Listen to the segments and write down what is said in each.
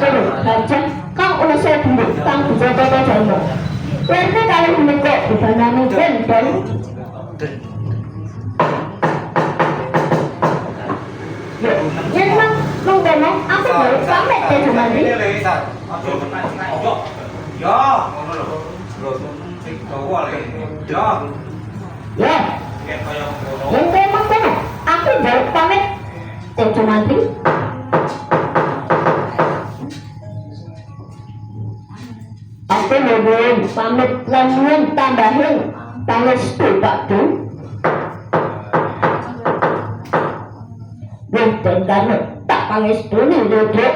Terus gajah kang ulasnya dulu kang bisa tata jaya. Warna kalian menikah dibanami dan nhân mong mong về nó áo cái người xóm mẹ tên của mình đi nhân cái mong cái này áo cái người xóm mẹ tên của mình đi aku nuwun pamit lan nyuwun tambahing pangestu Pak Du. Wonten karena tak pangestuni lho, Duk.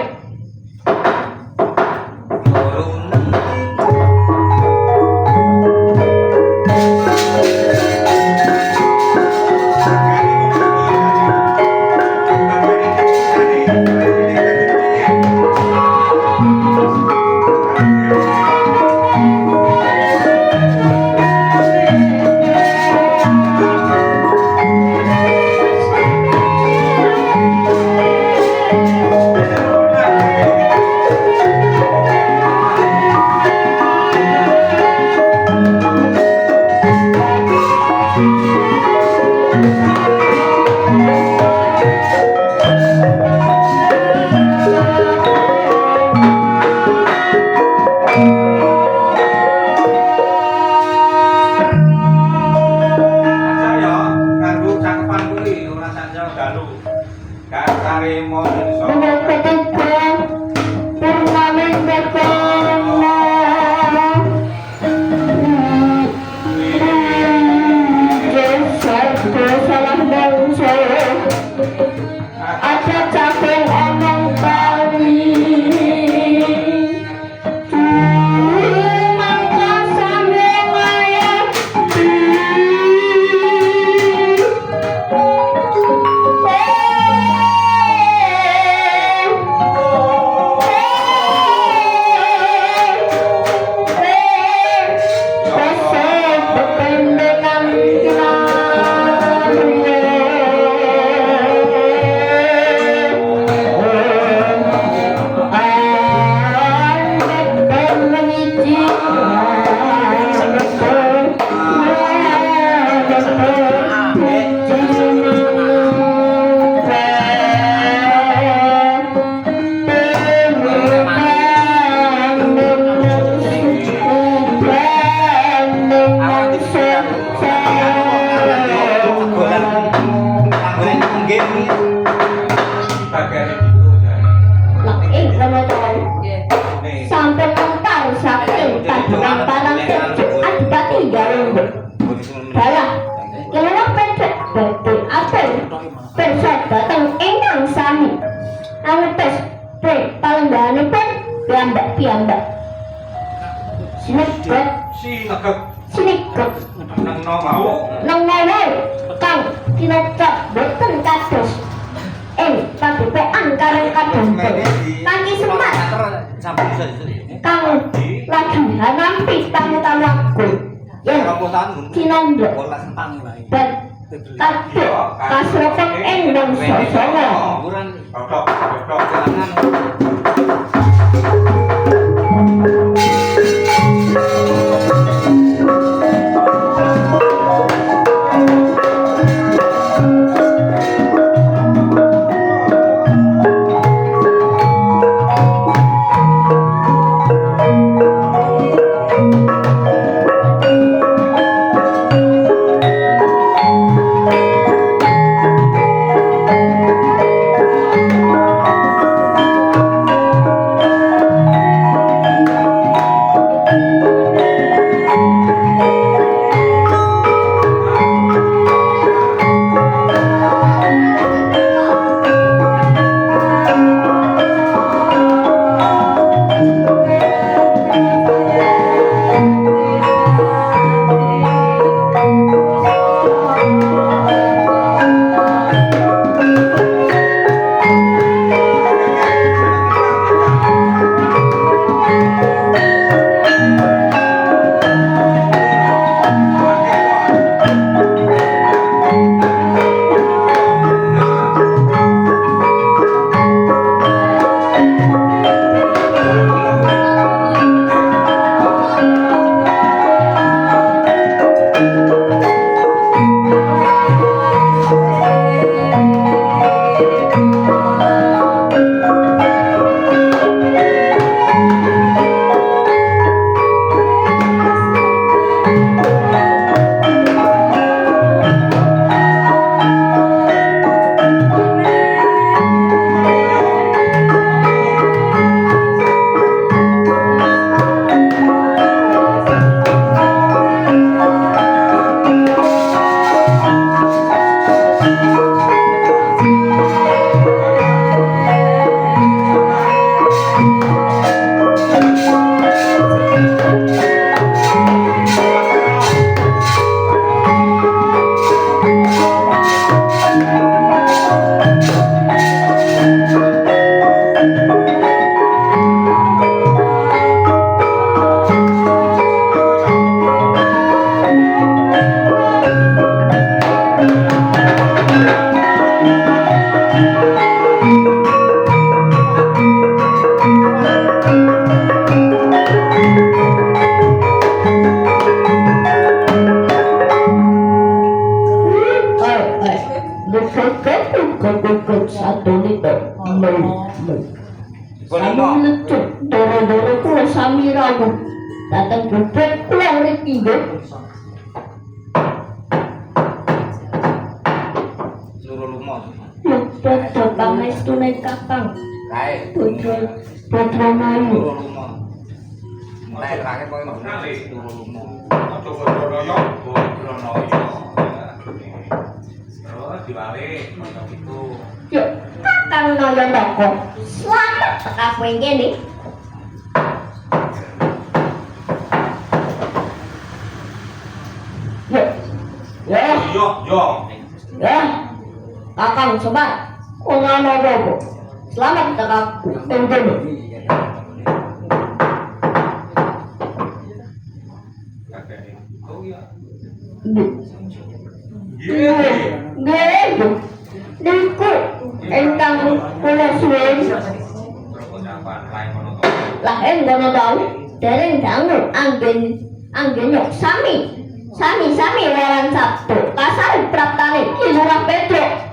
Sami lecut, doro-doro kula sami rawuh. Dateng bebek kula mriki nggih. Suruh lumos. Padha pamestune Kakang. Kae. Putra Mayu. Suruh lumos. Mulai terakhir kok suruh lumos. Aja Bodronoyo. Bodronoyo. Terus diwalik kono itu. Yuk, Kakang Noyo Ndoko. Selamat teka kowe kene. Yuk. Ya, Yo. ya. Kakang Semar. Ora apa-apa. Selamat teka kowe kene. Nggih. Niku ingkang kula suwun. Lah ngono tau. Dereng dangu anggen nyok sami lawan Sabtu. Kasar praptane Ki Lurah Petruk.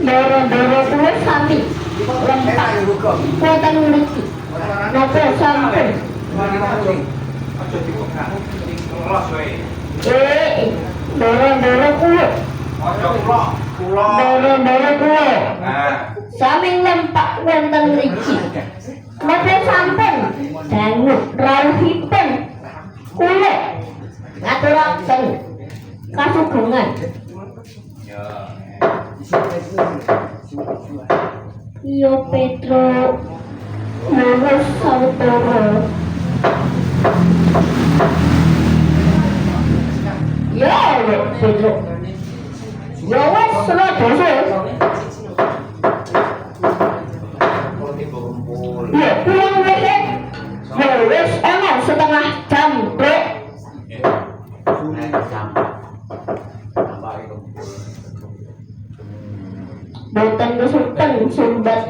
Doro-doro kuwi sami. Lengkap. Kuwatan mriki. Napa sampun? Aja dibokak. Ngelos wae. Doro-doro kuwi. Aja kulok. Doro-doro kuwi. Nah, Sami lempak wonten mriki. Napa sampun? Dangu rawuhipun. Kula ngaturaken kasugengan. Ya. Yo Petro lurus sautara. Ya Petro. Ya wis selesai. Ya pulang wis. Ya wis ana setengah jam, Bro. Boten kesupen sumbat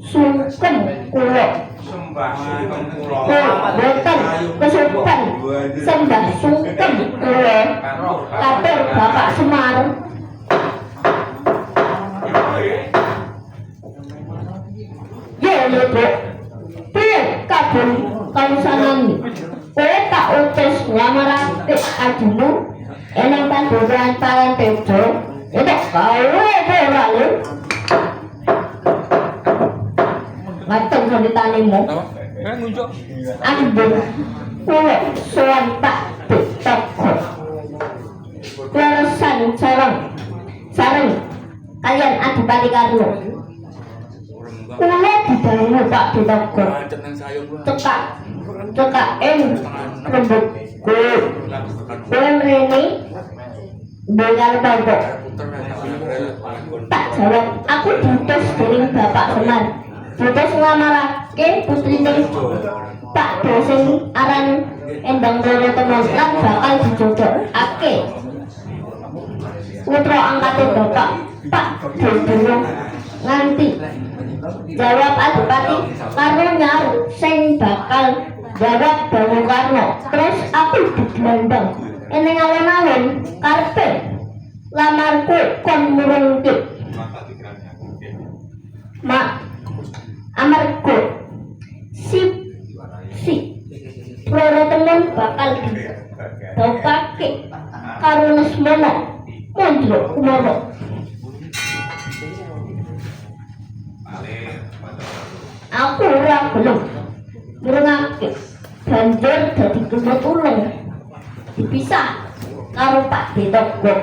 sungkem kula. sembah sungkem kula. Boten kesupen sembah sungkem kula. Katur Bapak Semar. Ya Bro. Piye kabun kausanane? Kowe tak utus nglamarake adinu eneng panduran Parentejo. Itu kowe ora lho. Mateng ceritanimu. Ngunjuk. Ambon kowe sowan Pak Toko. Leresan sareng kalian Adipati Karno. Kula didangu Pak Toko. Cekak rembug kowe mrene Bengal Bangkok. Tak jawab, aku diutus dening Bapak Semar. Diutus nglamarake putrine Pak Dosen aran Endang Roro Temon lan bakal dijodhokake putra angkate bapak Pak Dodowo nganti jawab Adipati karo nyaru sing bakal jawab Bung Karno. Terus aku digelandang ning alun-alun karepe lamarku kon murungke mak amarga si loro temen bakal dopake karo Lesmana Mandra Kumara. Aku ora gelem ngrungake banjur dadi gemut ulung dipisah karo Pak Detogo.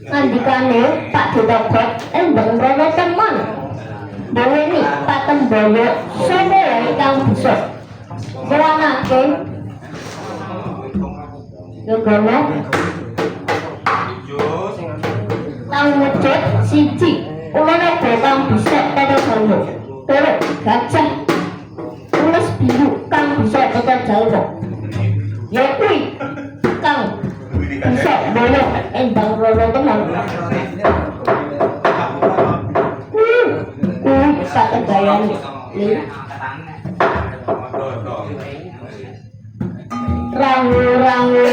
Ngandikane Pak Detogo embang rono teman baweni Patembawa sapa ingkang bisa ngwanake yogono tang wujud siji ulane kang bisa tetel jalmo turu gajah tulis biru kang bisa tetel jalmo ya kuwi kang bisa boyo endang rono teman Kategayan rangu-rangu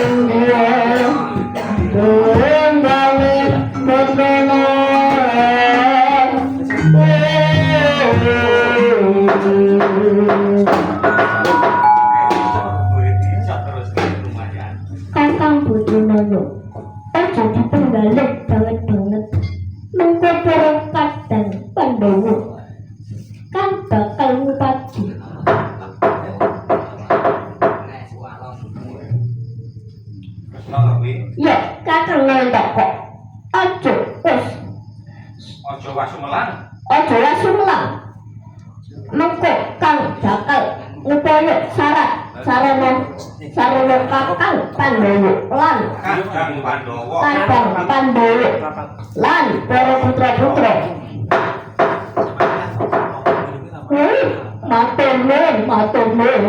Benggawi Bendana Kakang Budunono ojo dipenggalih banget-banget mengkoporo kadang Pandawa kan bakal ngupati ya kakang ngendok kok ojo wis Ojo wasumelang. ojo wasumelang mengko kang bakal ngupaya sarana kakang Pandawa lan Kadang Pandawa. kadang Pandawa lan para putra-putra matur nuwun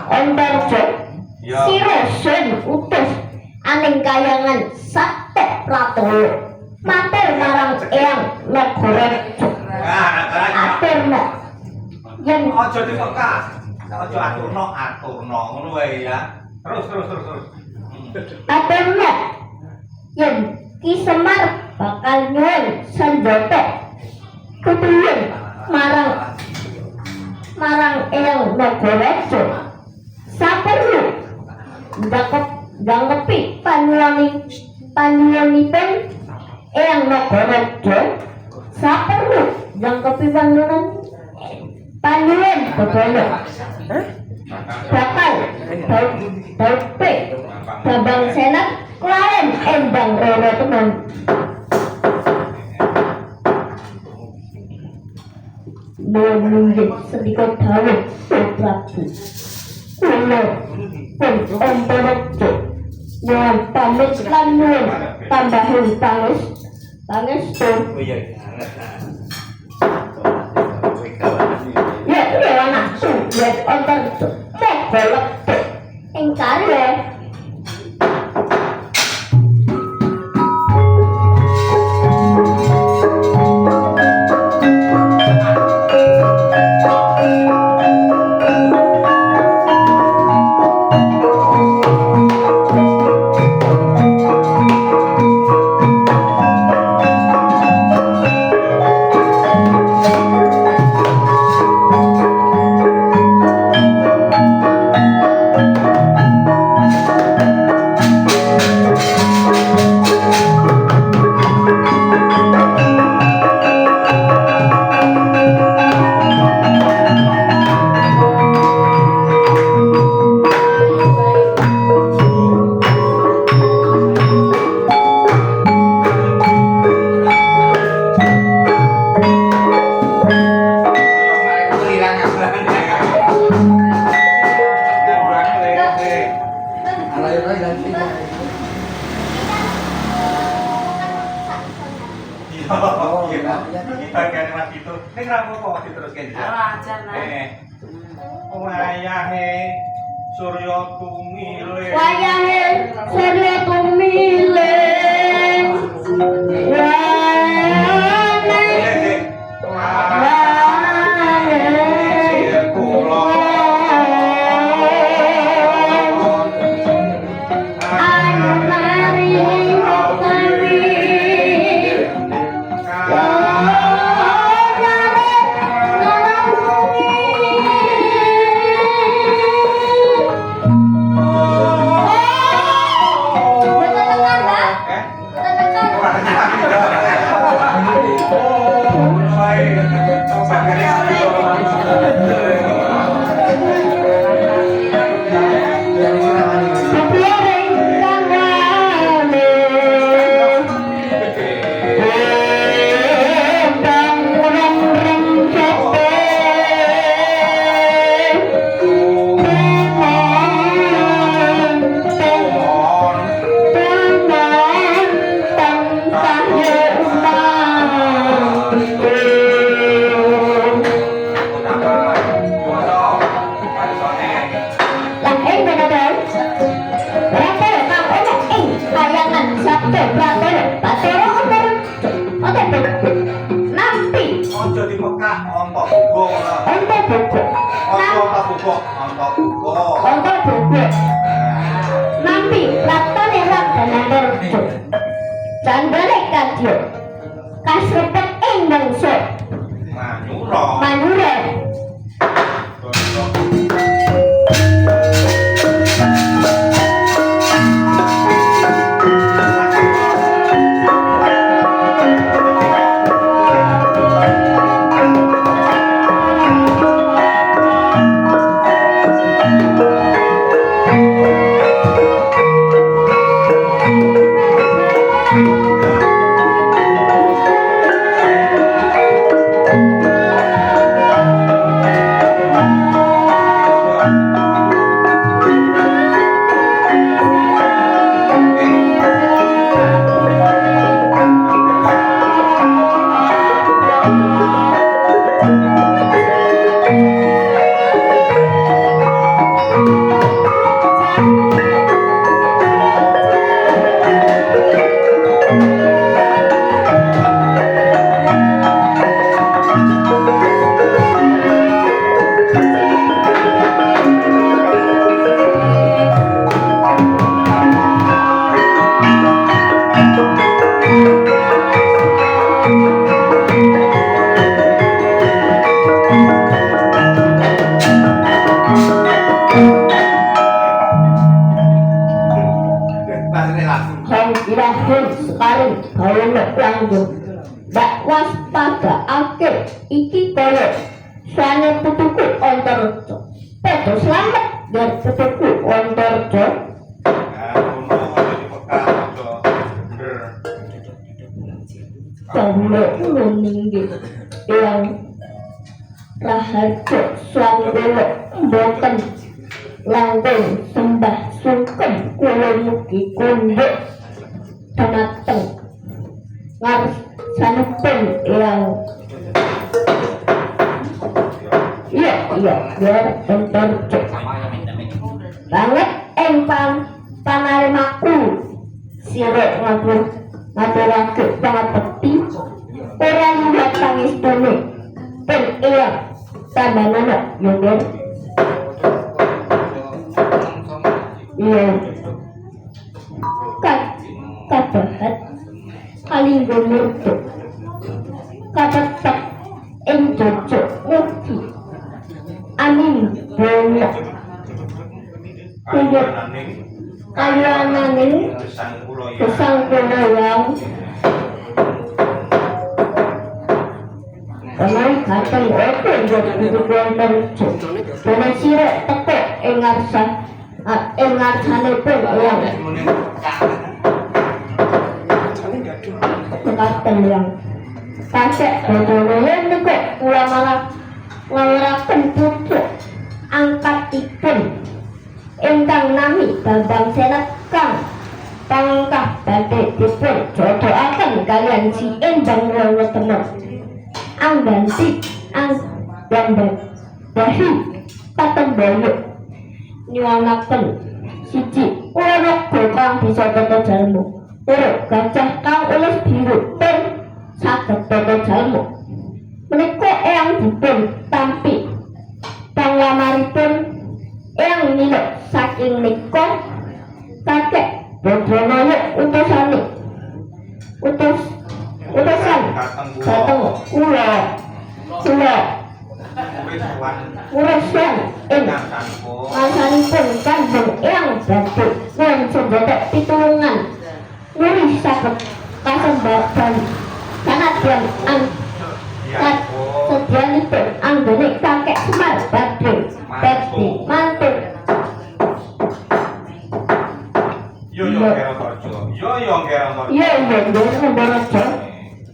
Ontorjo sira sun utus aning kayangan Satek Pratowo matur marang Eyang Nagaraja aturna yen Ojo dipekak. Ojo aturno ngono wae ya. Terus. aturna yen Ki Semar bakal nyuwun senjata kepriyen marang eyang Nagaraja saperlu ndangkepi panuwunipun eyang Nagaraja saperlu ndangkepi panuwun Bathara bakal Daupe Bambang Senat kelawan Endang Rara Temon menunjuk sedikit dawuh Prabu kula pun Antareja nyuwun pamit lan nyuwun tambahan pangestu ya anak sujet Antareja monggo lebet ing karya bagian mas itu ini kenapa kok diteruskan wayahe Surya Tumile wayahe Surya Tumile Nampi ratone Antareja jambare kadya kasrebet ing mangsa Manura lanjut dak waspada ake iki kaya suane putuku Antareja padha slamet yen putuku Antareja kawula ninggi yang raharja swanggola mboten langkung sembah sungkem kula mugi kunduk dhumateng ngarsanipun yang biar Antareja banget ing panarimaku sira ngaturake pangabekti ora liwat pangestune pen iya tambana yo iya kabahat kalinggo murtu katetep ing jojok mugi amin banyak Ayananing gesang kula yang Pemain kateng opo njot kuduan terjo Dene sirek teko ing ngarsanipun yang Kateng yang Kasek bodohnya niku kula malah ngawuraken pucuk angkatipun ingkang nami Bambang Senekang pangkah badhe dipun jodohaken kalian si Endang Rawatener angganti bahi patembayu nyuwunaken siji ora kang bisa tata jalmu loro gajah kang ulis biru ten saged tata jalmu menika eyang dipun tampi panglamaripun eyang nilok saking nika kakek Badranaya utusan dateng kula urusan ing ngarsanipun Kanjeng Eyang Badhe lan senjata pitulungan nuri saged kasembadan sanadyan sedianipun anggone kakek Semar Badhe Badhe mantuk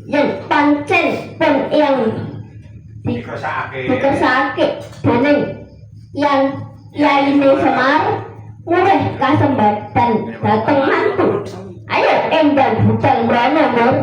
yang pancen pun yang dikersake dening yang yaine Semar murih kasembadan dateng mantu ayo Endang Budal mrana Nur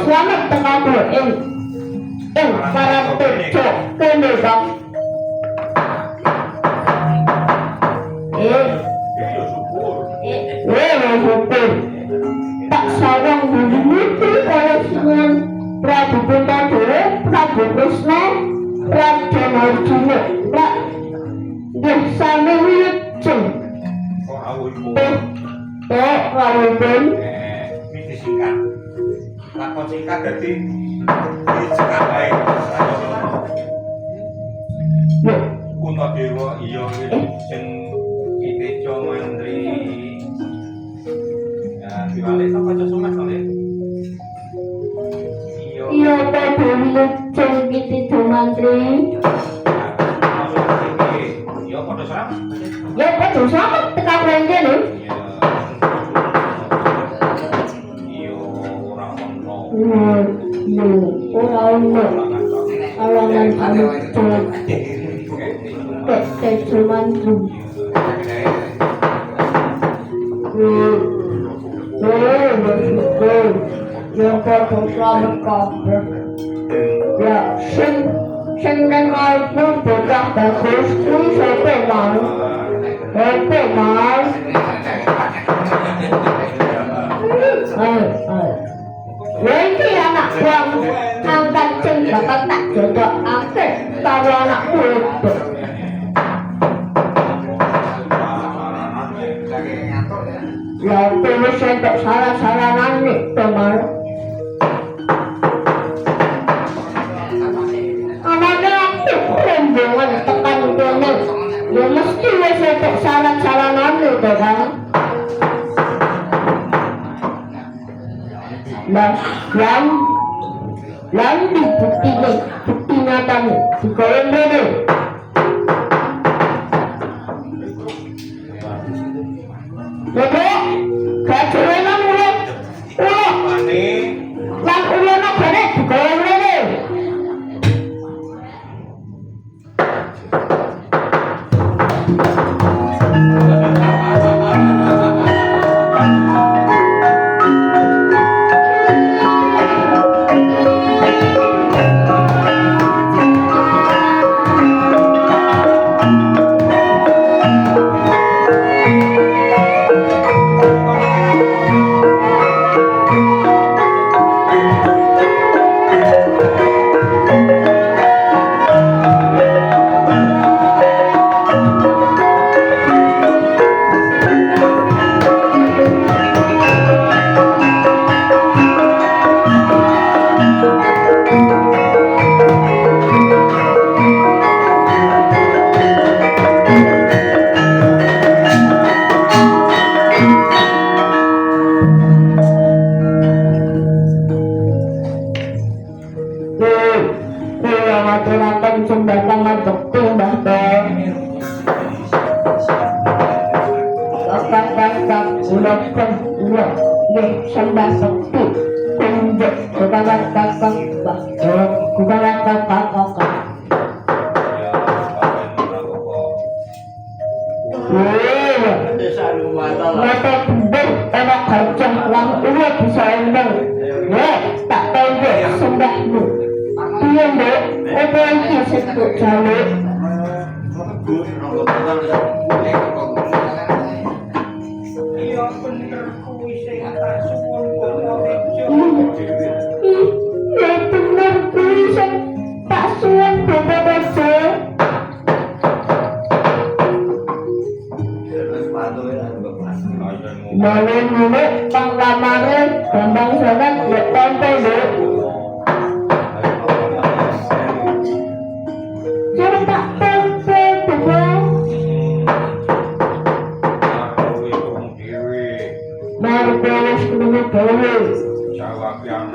Selamat tengah para pecok kenebak. Syukur. Tak sawang dimiliki oleh Sunan Prabu Puntadewa, Prabu Kresna, Raja Arjuna, Sami Wilujeng. Rawuhipun ini disingkat. Lakon singkat jadi disingkat baik. Puntadewa iya Wilujeng Kitejo Mandri. Diwalik apa Josumas kali? Iya Prabu Wilujeng Kitejo Mandri. Iya padha sama. Ya padha sama tekan rene lho. Ora ono alangan Kitejo Mandri. padha slamet kabeh. Ya sing nengalipun bocah bagus kuwi sapa Mas? Sapa Mas? Lha iki anak buang angkat sing bakal tak jodhokake karo anakku itu. Ya terus entuk salah-salahan nih, teman. Anaknya aku rombongan tekan kene. Ya mesti wis entuk salah-salahan nih, teman. Nah, yang bukti nyata nih, di kolam ini. Jadi, kacuran ulang, lan ulang apa nih, di kolam ini. Aturaken sumbangan bekti Mbah Teh. Kakak ulepen ulo nggih sembah bekti. Kunjuk kubaran kakak Mbah Teh, kubaran kakak. Mata bener enak gajah lang ulo bisa endang. Tak tahu sembahmu. Iya Mbak, apa iki sebut jaluk? Iya bener kuwi sing tak suwun kono bejo. Iya bener kuwi sing tak suwun Bapak Bejo. Mane panglamare Bambang Sanat lek tempe Mbak.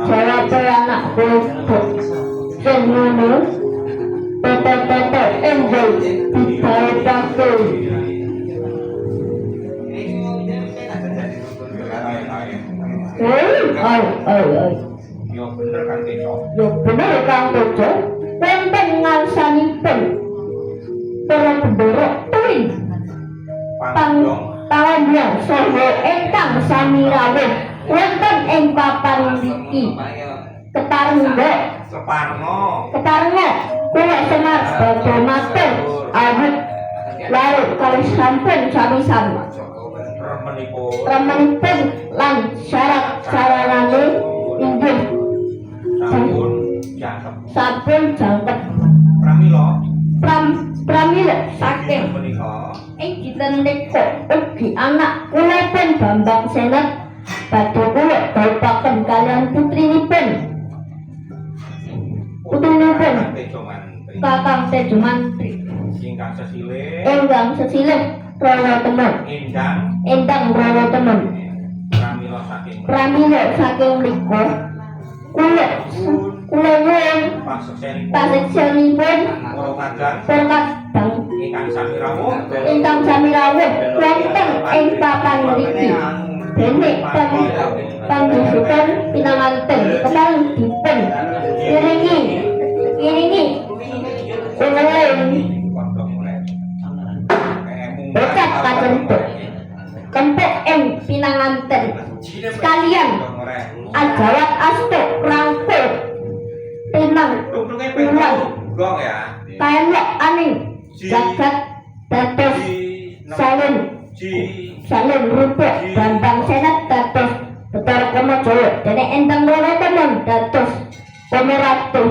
Jawab anakku sing ngono tete enjoy dibae-bae. Yo bener kan Teco. Yo bener Kang Teco. Penten ngalsanipun para pendorok tuwi. Panjenengan saha ingkang sami rawuh wonten ing papan mriki. Keparengga kula Semar badhe matur awit lalu kalih sampun sami-sami remenipun lan syarat-syaratane inggih sampun jangkep pramila saking ing dinten menika ugi anak kula pun Bambang Sanat badhe kula bapaken kaliyan putrinipun Kakang Tejo Mantri ingkang sesilih Rana Temen Endang Rana Temen pramila saking mriku kula nyuwun paseksanipun pangkadang ingkang sami rawuh wonten ing papan mriki dene panjenengan pinanganten kepareng dipun iringi Bocah kacentuk kempuk ing pinanganten sekalian ajawat astu rampil pinang Tungtungnya pengen gong ya. kayak aning jagat dados salin salin rupuk Bambang Senat dados Betara Komo Jawa dene enteng loro temen dados pemeratu